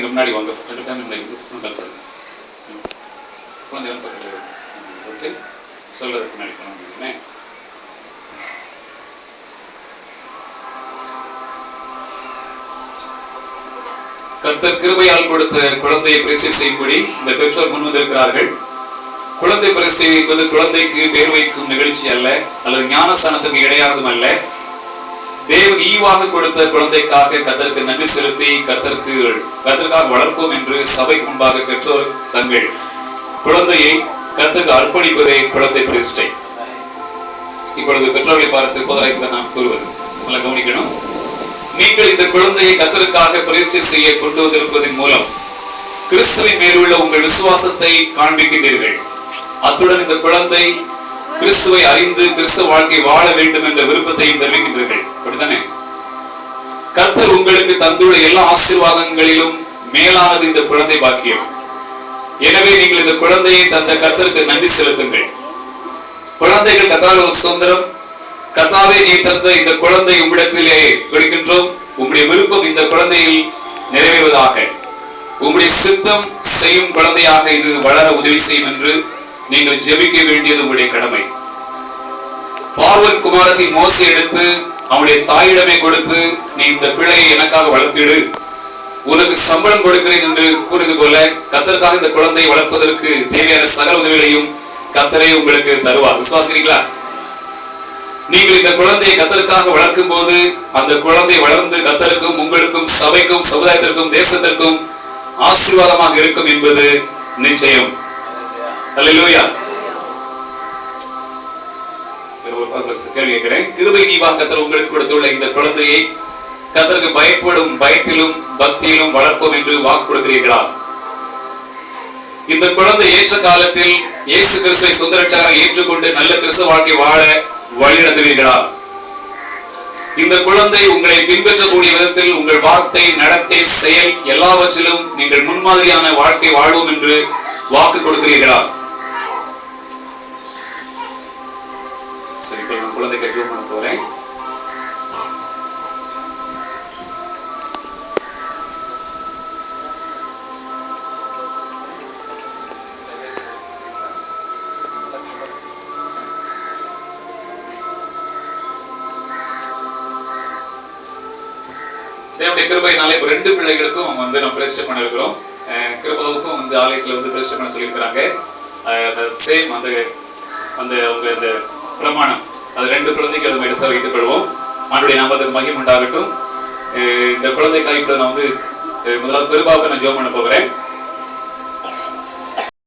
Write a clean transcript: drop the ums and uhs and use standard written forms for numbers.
முன்னாடி வாங்க, 2 ஃபேமிலி முன்னாடி குழந்தை ஓகே சொல்றதுக்கு முன்னாடி பண்ண. கர்த்தர் கிருபையால் கொடுத்த குழந்தையை பரிசு செய்யும்படி இந்த பெற்றோர் முன் வந்திருக்கிறார்கள். குழந்தை பரிசு என்பது குழந்தைக்கு பேர் வைக்கும் நிகழ்ச்சி அல்ல, அல்லது ஞானஸ்தானத்துக்கு இடையானதும் அல்ல. தேவன் ஈவாக கொடுத்த குழந்தைக்காக கர்த்தருக்கு நன்றி செலுத்தி கர்த்தருக்காக வளர்ப்போம் என்று சபைக்கு முன்பாக பெற்றோர் தங்கள் குழந்தையை கர்த்தருக்கு அர்ப்பணிப்பதே குழந்தை பிரதிஷ்டை. இப்பொழுது பெற்றோர்களை பார்த்து போதராக நாம் கூறுவது நல்லா கவனிக்கணும். நீங்கள் இந்த குழந்தையை கர்த்தருக்காக பிரதிஷ்டை செய்ய கொண்டு வந்திருப்பதன் மூலம் கிறிஸ்துவின் மேலுள்ள உங்கள் விசுவாசத்தை காண்பிக்கிறீர்கள். அத்துடன் இந்த குழந்தை கிறிஸ்துவை அறிந்து கிறிஸ்துவ வாழ்க்கை வாழ வேண்டும் என்ற விருப்பத்தையும் தெரிவிக்கின்றீர்கள். அப்படித்தானே? கர்த்தர் உங்களுக்கு தந்துள்ள எல்லா ஆசீர்வாதங்களிலும் மேலானது இந்த குழந்தை பாக்கியம். எனவே நீங்கள் இந்த குழந்தையை தந்த கர்த்தருக்கு நன்றி செலுத்துங்கள். குழந்தைகள் கர்த்தரால் ஒரு சுதந்திரம். கர்த்தாவே, நீ தந்த இந்த குழந்தை உம்மிடத்திலே கொடுக்கின்றோம். உம்முடைய விருப்பம் இந்த குழந்தையில் நிறைவேறுவதாக. உம்முடைய சித்தம் செய்யும் குழந்தையாக இது வளர உதவி செய்யும் என்று நீங்கள் ஜெபிக்க வேண்டியது உங்களுடைய கடமை. பார்வோன் குமாரத்தை மோசே எடுத்து அவனுடைய தாயிடமே கொடுத்து, நீ இந்த பிள்ளையை எனக்காக வளர்த்திடு, உனக்கு சம்பளம் கொடுக்கிறேன் என்று கூறியது போல கர்த்தருக்காக இந்த குழந்தையை வளர்ப்பதற்கு தேவையான சகல உதவிகளையும் கர்த்தரே உங்களுக்கு தருவார். விசுவாசிக்கிறீங்களா? நீங்கள் இந்த குழந்தையை கர்த்தருக்காக வளர்க்கும் போது அந்த குழந்தை வளர்ந்து கர்த்தருக்கும் உங்களுக்கும் சபைக்கும் சமுதாயத்திற்கும் தேசத்திற்கும் ஆசீர்வாதமாக இருக்கும் என்பது நிச்சயம். அல்லேலூயா. கேள்வி கேட்கிறேன். கிருபை ஈவாக கர்த்தர் உங்களுக்கு கொடுத்துள்ள இந்த குழந்தையை கர்த்தருக்கு பயப்படும் பயத்திலும் பக்தியிலும் வளர்ப்போம் என்று வாக்கு கொடுக்கிறீர்களா? இந்த குழந்தை ஏற்ற காலத்தில் இயேசு கிறிஸ்துவை சொந்த ரட்சகராக ஏற்றுக்கொண்டு நல்ல கிறிஸ்துவ வாழ்க்கை வாழ வழிநடத்துவீர்களா? இந்த குழந்தை உங்களை பின்பற்றக்கூடிய விதத்தில் உங்கள் வார்த்தை, நடத்தை, செயல் எல்லாவற்றிலும் நீங்கள் முன்மாதிரியான வாழ்க்கை வாழ்வோம் என்று வாக்கு கொடுக்கிறீர்களா? சரி, நான் குழந்தைக்கு ஜெபம் பண்ண போறேன். தேவனுடைய கிருபையினாலே இப்ப 2 பிள்ளைகளுக்கும் நம்ம பிரதிஷ்டை பண்ண இருக்கிறோம். கிருபாவுக்கும் ஆலயத்துல பிரதிஷ்டை பண்ண சொல்லியிருக்கிறாங்க. சேம் அந்த உங்க பிரமாணம் அது 2 குழந்தைக்கு நம்ம எடுத்து வைத்துக் கொள்வோம். ஆண்டுடைய நாமத்துக்கு மகிமை உண்டாகட்டும். இந்த குழந்தைக்காக இப்ப நான் முதலாவது கிருபாவுக்கு நான் ஜெபம் பண்ண போகிறேன்.